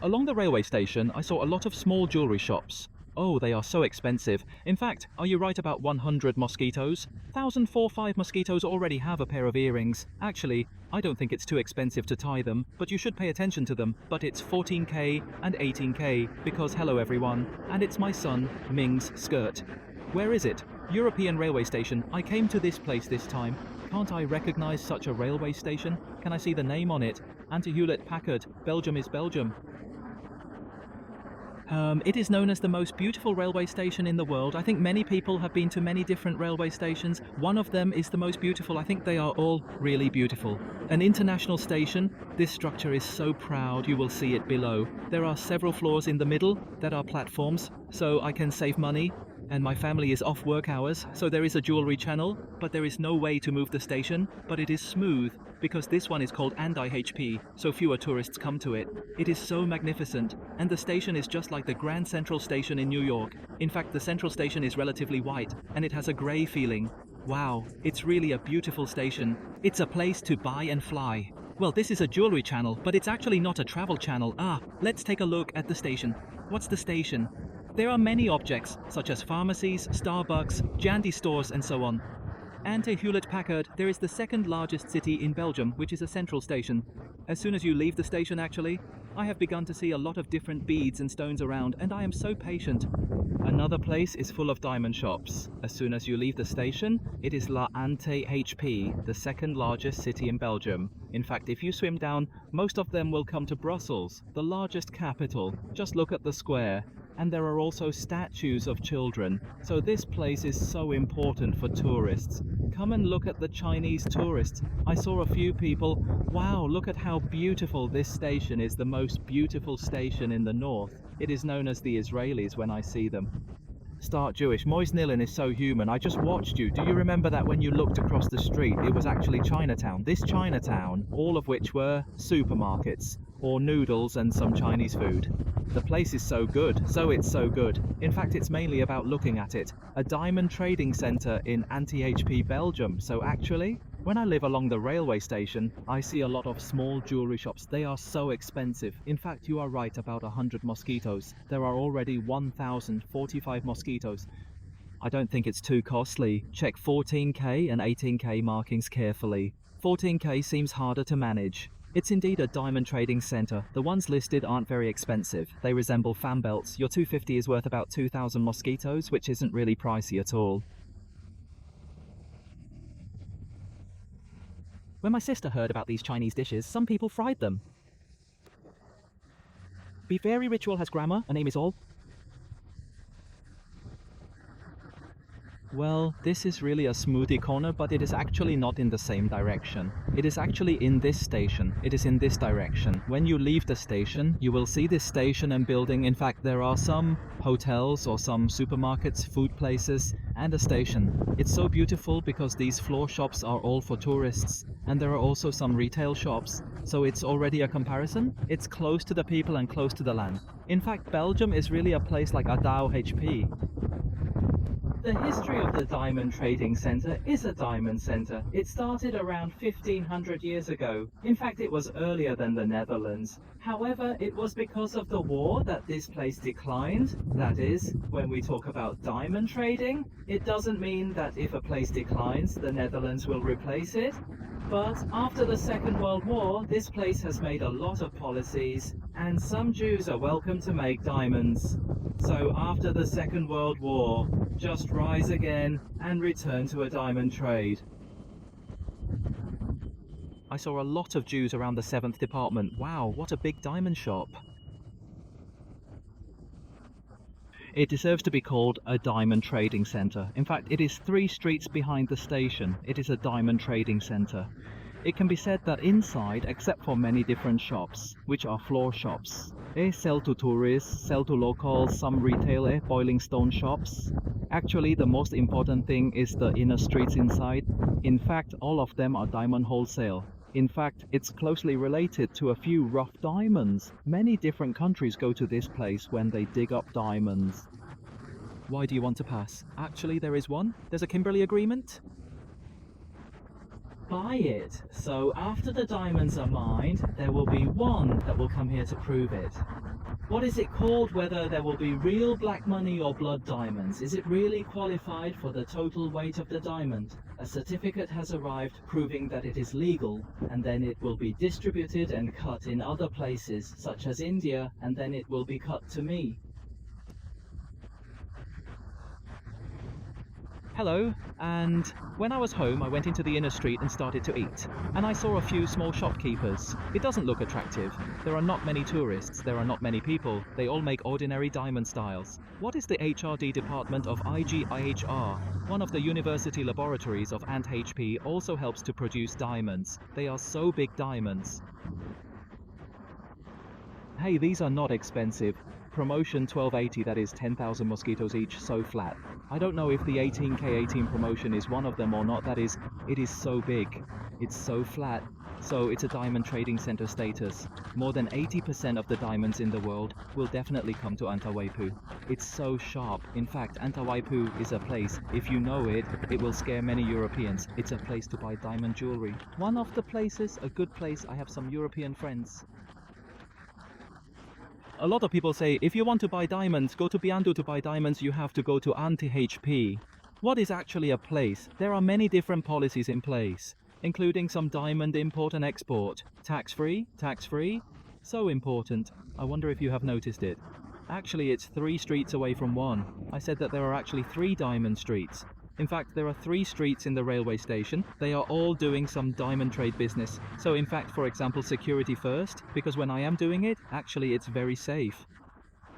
Along the railway station, I saw a lot of small jewelry shops. Oh, they are so expensive. In fact, are you right about 100 mosquitoes? 1,045 mosquitoes already have a pair of earrings. Actually, I don't think it's too expensive to tie them, but you should pay attention to them. But it's 14K and 18K because hello everyone, and it's my son, Ming's skirt. Where is it? European railway station. I came to this place this time. Can't I recognize such a railway station? Can I see the name on it? Hewlett-Packard. Belgium is Belgium. It is known as the most beautiful railway station in the world. I think many people have been to many different railway stations. One of them is the most beautiful. I think they are all really beautiful. An international station. This structure is so proud. You will see it below. There are several floors in the middle that are platforms, so I can save money. And my family is off work hours, so there is a jewelry channel, but there is no way to move the station, but it is smooth, because this one is called Anti-HP, so fewer tourists come to it. It is so magnificent, and the station is just like the Grand Central Station in New York. In fact, the Central Station is relatively white, and it has a grey feeling. Wow, it's really a beautiful station. It's a place to buy and fly. Well, this is a jewelry channel, but it's actually not a travel channel. Let's take a look at the station. What's the station? There are many objects, such as pharmacies, Starbucks, Jandy stores, and so on. And to Hewlett-Packard, there is the second largest city in Belgium, which is a central station. As soon as you leave the station, actually, I have begun to see a lot of different beads and stones around, and I am so patient. Another place is full of diamond shops. As soon as you leave the station, it is La Ante-HP, the second largest city in Belgium. In fact, if you swim down, most of them will come to Brussels, the largest capital. Just look at the square. And there are also statues of children. So this place is so important for tourists. Come and look at the Chinese tourists. I saw a few people. Wow, look at how beautiful this station is, the most beautiful station in the north. It is known as the Israelis when I see them. Start Jewish. Mois Nilin is so human. I just watched you. Do you remember that when you looked across the street, it was actually Chinatown? This Chinatown, all of which were supermarkets, or noodles and some Chinese food. The place is so good, so it's so good. In fact, it's mainly about looking at it. A diamond trading center in Anti-HP Belgium. So actually, when I live along the railway station, I see a lot of small jewelry shops. They are so expensive. In fact, you are right about 100 mosquitoes. There are already 1,045 mosquitoes. I don't think it's too costly. Check 14K and 18K markings carefully. 14K seems harder to manage. It's indeed a diamond trading center. The ones listed aren't very expensive. They resemble fan belts. Your 250 is worth about 2,000 mosquitoes, which isn't really pricey at all. When my sister heard about these Chinese dishes, some people fried them. Be very ritual has grammar. A name is all. Well, this is really a smoothie corner, but it is actually not in the same direction. It is actually in this station. It is in this direction. When you leave the station, you will see this station and building. In fact, there are some hotels or some supermarkets, food places, and a station. It's so beautiful because these floor shops are all for tourists, and there are also some retail shops. So it's already a comparison. It's close to the people and close to the land. In fact, Belgium is really a place like Adao-HP. The history of the Diamond Trading Center is a diamond center. It started around 1500 years ago. In fact, it was earlier than the Netherlands. However, it was because of the war that this place declined. That is, when we talk about diamond trading, it doesn't mean that if a place declines, the Netherlands will replace it. But after the Second World War, this place has made a lot of policies, and some Jews are welcome to make diamonds. So after the Second World War, just rise again and return to a diamond trade. I saw a lot of Jews around the 7th department. Wow, what a big diamond shop. It deserves to be called a diamond trading center. In fact, it is 3 streets behind the station. It is a diamond trading center. It can be said that inside, except for many different shops, which are floor shops, they sell to tourists, sell to locals, some retail, boiling stone shops. Actually, the most important thing is the inner streets inside. In fact, all of them are diamond wholesale. In fact, it's closely related to a few rough diamonds. Many different countries go to this place when they dig up diamonds. Why do you want to pass? Actually, there is one. There's a Kimberley Agreement. buy it. So after the diamonds are mined, there will be one that will come here to prove it. What is it called? Whether there will be real black money or blood diamonds? Is it really qualified for the total weight of the diamond? A certificate has arrived proving that it is legal, and then it will be distributed and cut in other places, such as India, and then it will be cut to me. Hello, and when I was home I went into the inner street and started to eat, and I saw a few small shopkeepers. It doesn't look attractive. There are not many tourists, there are not many people, they all make ordinary diamond styles. What is the HRD department of IGIHR? One of the university laboratories of Antwerp also helps to produce diamonds. They are so big diamonds. Hey, these are not expensive. Promotion 1280, that is 10,000 mosquitoes each, so flat. I don't know if the 18K18 promotion is one of them or not, that is, it is so big. It's so flat. So it's a diamond trading center status. More than 80% of the diamonds in the world will definitely come to Antwerp. It's so sharp. In fact, Antwerp is a place, if you know it, it will scare many Europeans. It's a place to buy diamond jewelry. One of the places, a good place, I have some European friends. A lot of people say, if you want to buy diamonds, go to Biandu to buy diamonds, you have to go to Antwerp. What is actually a place? There are many different policies in place, including some diamond import and export. Tax-free? Tax-free? So important. I wonder if you have noticed it. Actually, it's 3 streets away from one. I said that there are actually 3 diamond streets. In fact, there are 3 streets in the railway station. They are all doing some diamond trade business. So in fact, for example, security first, because when I am doing it, actually it's very safe.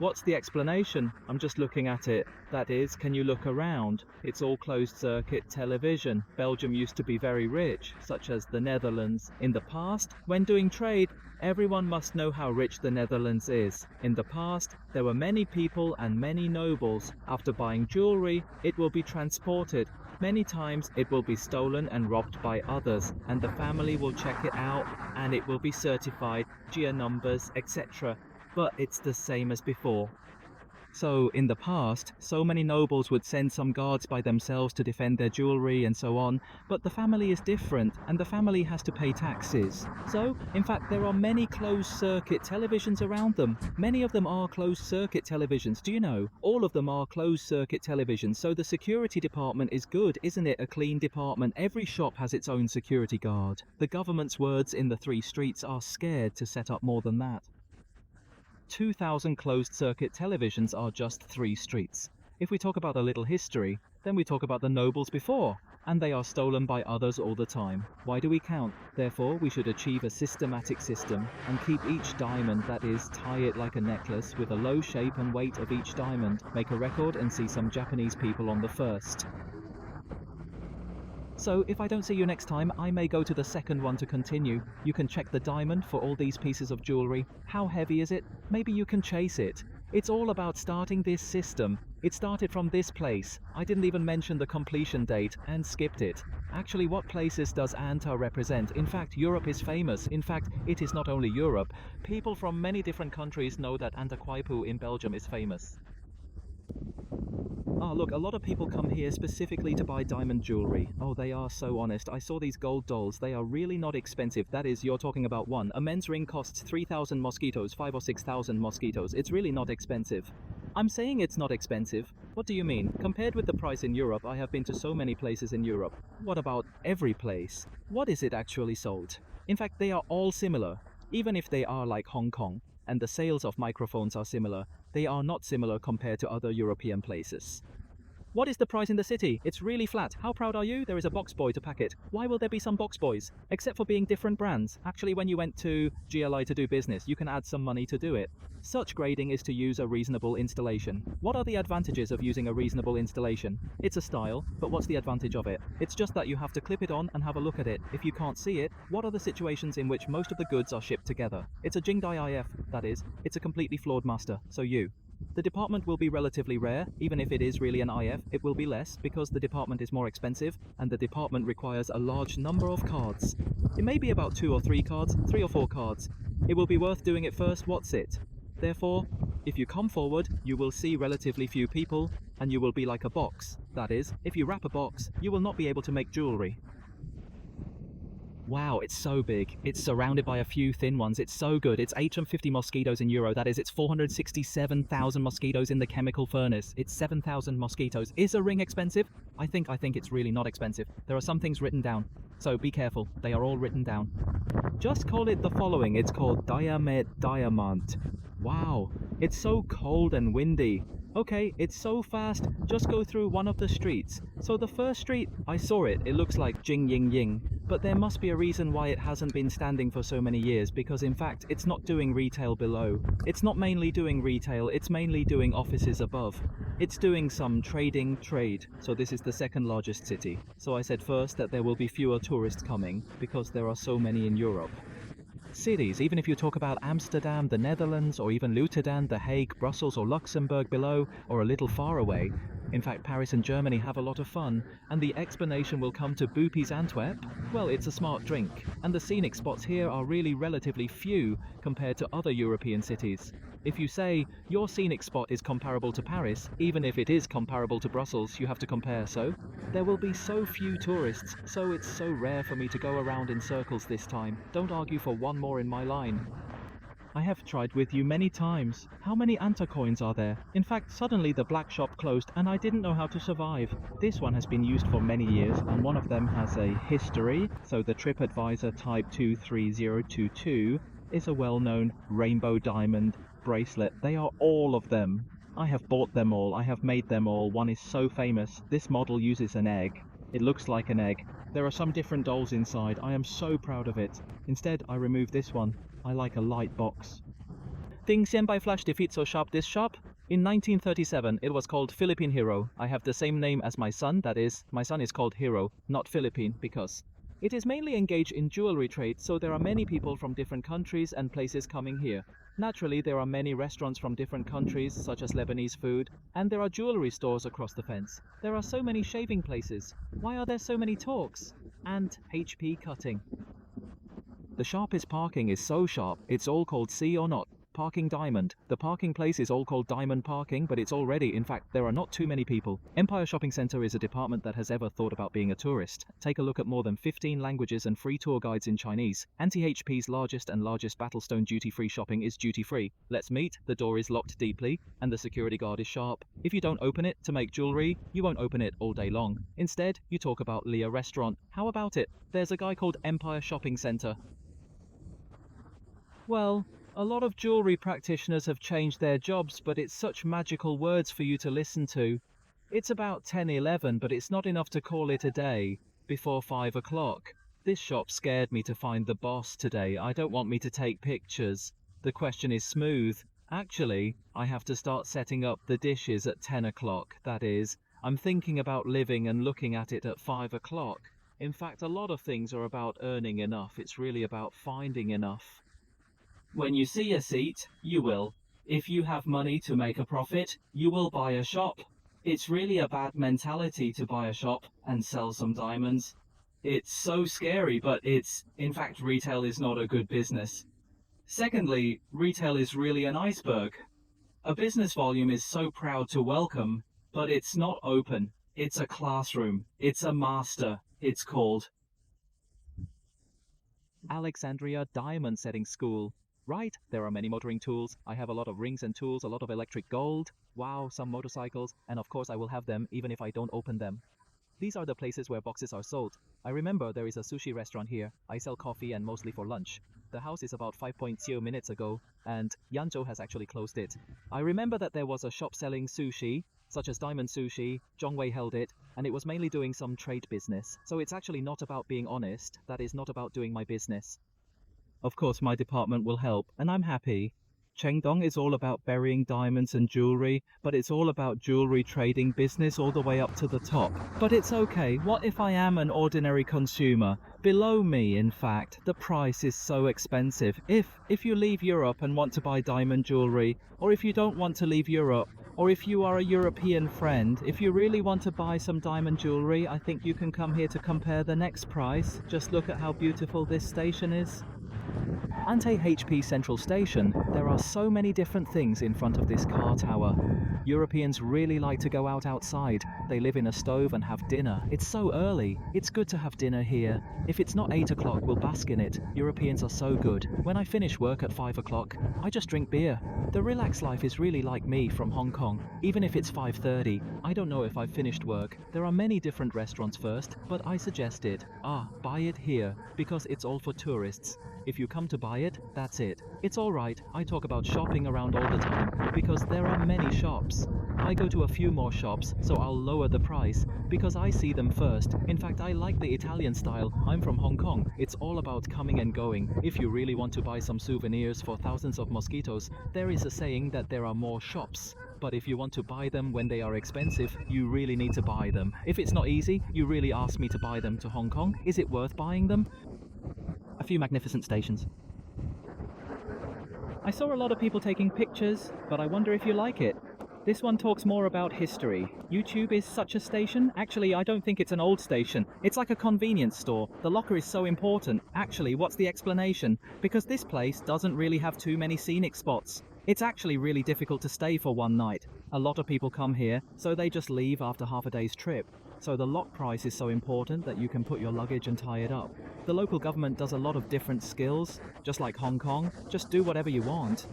What's the explanation? I'm just looking at it. That is, can you look around? It's all closed circuit television. Belgium used to be very rich, such as the Netherlands. In the past, when doing trade, everyone must know how rich the Netherlands is. In the past, there were many people and many nobles. After buying jewelry, it will be transported. Many times it will be stolen and robbed by others, and the family will check it out, and it will be certified, GIA numbers, etc. But it's the same as before. So in the past, so many nobles would send some guards by themselves to defend their jewelry and so on, but the family is different, and the family has to pay taxes. So, in fact, there are many closed-circuit televisions around them. Many of them are closed-circuit televisions, do you know? All of them are closed-circuit televisions, so the security department is good, isn't it? A clean department. Every shop has its own security guard. The government's words in the 3 streets are scared to set up more than that. 2,000 closed-circuit televisions are just 3 streets. If we talk about a little history, then we talk about the nobles before, and they are stolen by others all the time. Why do we count? Therefore, we should achieve a systematic system and keep each diamond, that is, tie it like a necklace with a low shape and weight of each diamond, make a record and see some Japanese people on the first. So, if I don't see you next time, I may go to the second one to continue. You can check the diamond for all these pieces of jewelry. How heavy is it? Maybe you can chase it. It's all about starting this system. It started from this place. I didn't even mention the completion date and skipped it. Actually, what places does Antwerp represent? In fact, Europe is famous. In fact, it is not only Europe. People from many different countries know that Antwerp in Belgium is famous. Ah, look, a lot of people come here specifically to buy diamond jewelry. Oh, they are so honest. I saw these gold dolls. They are really not expensive. That is, you're talking about one. A men's ring costs 3,000 mosquitoes, 5 or 6,000 mosquitoes. It's really not expensive. I'm saying it's not expensive. What do you mean? Compared with the price in Europe, I have been to so many places in Europe. What about every place? What is it actually sold? In fact, they are all similar. Even if they are like Hong Kong, and the sales of microphones are similar, they are not similar compared to other European places. What is the price in the city? It's really flat. How proud are you? There is a box boy to pack it. Why will there be some box boys? Except for being different brands. Actually, when you went to GLI to do business, you can add some money to do it. Such grading is to use a reasonable installation. What are the advantages of using a reasonable installation? It's a style, but what's the advantage of it? It's just that you have to clip it on and have a look at it. If you can't see it, what are the situations in which most of the goods are shipped together? It's a Jingdai IF, that is. It's a completely flawed master, so you. The department will be relatively rare. Even if it is really an IF, it will be less because the department is more expensive and the department requires a large number of cards. It may be about 2 or 3 cards, 3 or 4 cards. It will be worth doing it first. What's it? Therefore, if you come forward, you will see relatively few people and you will be like a box. That is, if you wrap a box, you will not be able to make jewelry. Wow, it's so big. It's surrounded by a few thin ones. It's so good. It's 850 mosquitoes in euro. That is, it's 467,000 mosquitoes in the chemical furnace. It's 7,000 mosquitoes. Is a ring expensive? I think it's really not expensive. There are some things written down. So be careful. They are all written down. Just call it the following. It's called Diamond. Wow, it's so cold and windy. Okay, it's so fast, just go through one of the streets. So the first street, I saw it, it looks like Jing Ying Ying. But there must be a reason why it hasn't been standing for so many years, because in fact, it's not doing retail below. It's not mainly doing retail, it's mainly doing offices above. It's doing some trade. So this is the second largest city. So I said first that there will be fewer tourists coming, because there are so many in Europe. Cities, even if you talk about Amsterdam, the Netherlands, or even Rotterdam, The Hague, Brussels, or Luxembourg below, or a little far away. In fact, Paris and Germany have a lot of fun, and the explanation will come to Boopie's Antwerp. Well, it's a smart drink, and the scenic spots here are really relatively few compared to other European cities. If you say your scenic spot is comparable to Paris, even if it is comparable to Brussels, you have to compare, so there will be so few tourists, so it's so rare for me to go around in circles this time. Don't argue for one more in my line. I have tried with you many times. How many Anta coins are there? In fact, suddenly the black shop closed and I didn't know how to survive. This one has been used for many years and one of them has a history. So the TripAdvisor Type 23022 is a well-known rainbow diamond bracelet. They are all of them. I have bought them all. I have made them all. One is so famous. This model uses an egg. It looks like an egg. There are some different dolls inside. I am so proud of it. Instead, I removed this one. I like a light box. Ding Xianbai Flash defeats so sharp this shop? In 1937, it was called Philippine Hero. I have the same name as my son, that is, my son is called Hero, not Philippine, because it is mainly engaged in jewelry trade, so there are many people from different countries and places coming here. Naturally, there are many restaurants from different countries, such as Lebanese food, and there are jewelry stores across the fence. There are so many shaving places. Why are there so many talks? And HP cutting. The sharpest parking is so sharp, it's all called C or not. Parking Diamond. The parking place is all called Diamond Parking, but it's already, in fact, there are not too many people. Empire Shopping Center is a department that has ever thought about being a tourist. Take a look at more than 15 languages and free tour guides in Chinese. Anti-HP's largest Battlestone duty-free shopping is duty-free. Let's meet, the door is locked deeply, and the security guard is sharp. If you don't open it to make jewelry, you won't open it all day long. Instead, you talk about Leah Restaurant. How about it? There's a guy called Empire Shopping Center. Well, a lot of jewelry practitioners have changed their jobs, but it's such magical words for you to listen to. It's about 10:11, but it's not enough to call it a day before 5 o'clock. This shop scared me to find the boss today. I don't want me to take pictures. The question is smooth. Actually, I have to start setting up the dishes at 10 o'clock. That is, I'm thinking about living and looking at it at 5 o'clock. In fact, a lot of things are about earning enough. It's really about finding enough. When you see a seat, you will. If you have money to make a profit, you will buy a shop. It's really a bad mentality to buy a shop and sell some diamonds. It's so scary, but in fact, retail is not a good business. Secondly, retail is really an iceberg. A business volume is so proud to welcome, but it's not open. It's a classroom. It's a master. It's called Alexandria Diamond Setting School. Right, there are many motoring tools. I have a lot of rings and tools, a lot of electric gold. Wow, some motorcycles, and of course I will have them even if I don't open them. These are the places where boxes are sold. I remember there is a sushi restaurant here. I sell coffee and mostly for lunch. The house is about 5.0 minutes ago, and Yanzhou has actually closed it. I remember that there was a shop selling sushi, such as Diamond Sushi. Zhongwei held it, and it was mainly doing some trade business. So it's actually not about being honest. That is not about doing my business. Of course, my department will help, and I'm happy. Chengdong is all about burying diamonds and jewelry, but it's all about jewelry trading business all the way up to the top. But it's okay. What if I am an ordinary consumer? Below me, in fact, the price is so expensive. If you leave Europe and want to buy diamond jewelry, or if you don't want to leave Europe, or if you are a European friend, if you really want to buy some diamond jewelry, I think you can come here to compare the next price. Just look at how beautiful this station is. Antwerp Central Station, there are so many different things in front of this car tower. Europeans really like to go out outside. They live in a stove and have dinner. It's so early. It's good to have dinner here. If it's not 8 o'clock, we'll bask in it. Europeans are so good. When I finish work at 5 o'clock, I just drink beer. The relaxed life is really like me from Hong Kong. Even if it's 5:30, I don't know if I've finished work. There are many different restaurants first, but I suggested, buy it here, because it's all for tourists. If you come to buy it, that's it. It's alright, I talk about shopping around all the time, because there are many shops. I go to a few more shops, so I'll lower the price, because I see them first. In fact, I like the Italian style. I'm from Hong Kong. It's all about coming and going. If you really want to buy some souvenirs for thousands of mosquitoes, there is a saying that there are more shops. But if you want to buy them when they are expensive, you really need to buy them. If it's not easy, you really ask me to buy them to Hong Kong. Is it worth buying them? A few magnificent stations. I saw a lot of people taking pictures, but I wonder if you like it. This one talks more about history. YouTube is such a station? Actually, I don't think it's an old station. It's like a convenience store. The locker is so important. Actually, what's the explanation? Because this place doesn't really have too many scenic spots. It's actually really difficult to stay for one night. A lot of people come here, so they just leave after half a day's trip. So the lock price is so important that you can put your luggage and tie it up. The local government does a lot of different skills, just like Hong Kong. Just do whatever you want.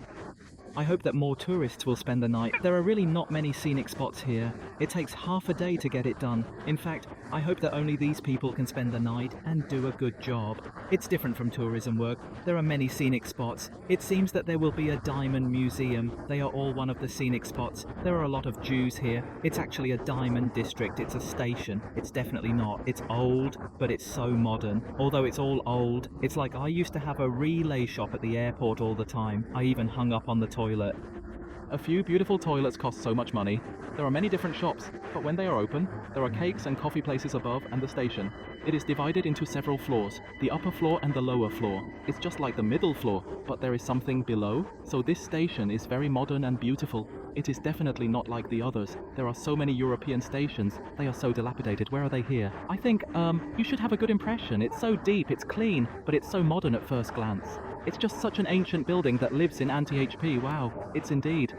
I hope that more tourists will spend the night. There are really not many scenic spots here. It takes half a day to get it done. In fact, I hope that only these people can spend the night and do a good job. It's different from tourism work. There are many scenic spots. It seems that there will be a diamond museum. They are all one of the scenic spots. There are a lot of Jews here. It's actually a diamond district. It's a station. It's definitely not. It's old, but it's so modern. Although it's all old, it's like I used to have a relay shop at the airport all the time. I even hung up on the toilet. A few beautiful toilets cost so much money. There are many different shops, but when they are open, there are cakes and coffee places above and the station. It is divided into several floors, the upper floor and the lower floor. It's just like the middle floor, but there is something below, so this station is very modern and beautiful. It is definitely not like the others. There are so many European stations. They are so dilapidated. Where are they here? I think, you should have a good impression. It's so deep, it's clean, but it's so modern at first glance. It's just such an ancient building that lives in Antwerp. Wow, it's indeed.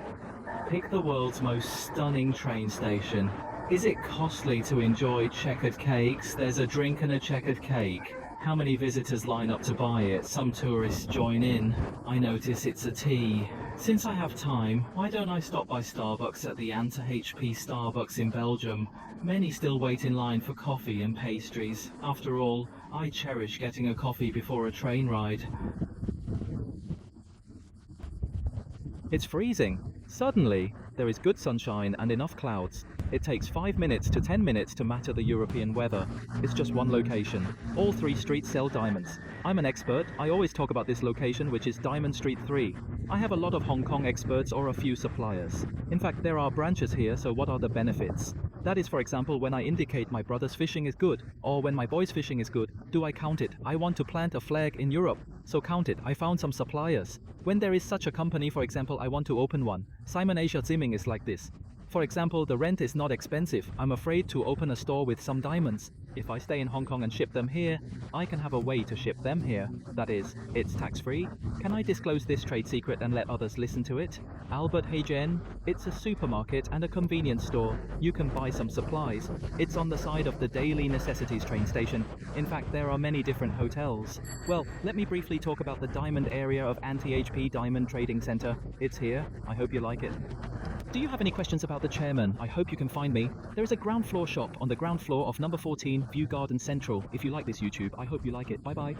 Pick the world's most stunning train station. Is it costly to enjoy checkered cakes? There's a drink and a checkered cake. How many visitors line up to buy it? Some tourists join in. I notice it's a tea. Since I have time, why don't I stop by Starbucks at the Antwerp Starbucks in Belgium? Many still wait in line for coffee and pastries. After all, I cherish getting a coffee before a train ride. It's freezing. Suddenly, there is good sunshine and enough clouds. It takes 5 minutes to 10 minutes to matter the European weather. It's just one location. All 3 streets sell diamonds. I'm an expert. I always talk about this location, which is Diamond Street 3. I have a lot of Hong Kong experts or a few suppliers. In fact, there are branches here, so what are the benefits? That is, for example, when I indicate my brother's fishing is good, or when my boy's fishing is good, do I count it? I want to plant a flag in Europe, so count it. I found some suppliers. When there is such a company, for example, I want to open one. DiamondAsia Zimming is like this. For example, the rent is not expensive. I'm afraid to open a store with some diamonds. If I stay in Hong Kong and ship them here, I can have a way to ship them here. That is, it's tax-free. Can I disclose this trade secret and let others listen to it? Albert Heijn, it's a supermarket and a convenience store. You can buy some supplies. It's on the side of the Daily Necessities train station. In fact, there are many different hotels. Well, let me briefly talk about the diamond area of Antwerp Diamond Trading Center. It's here. I hope you like it. Do you have any questions about the chairman? I hope you can find me. There is a ground floor shop on the ground floor of number 14 View Garden Central. If you like this YouTube, I hope you like it. Bye bye.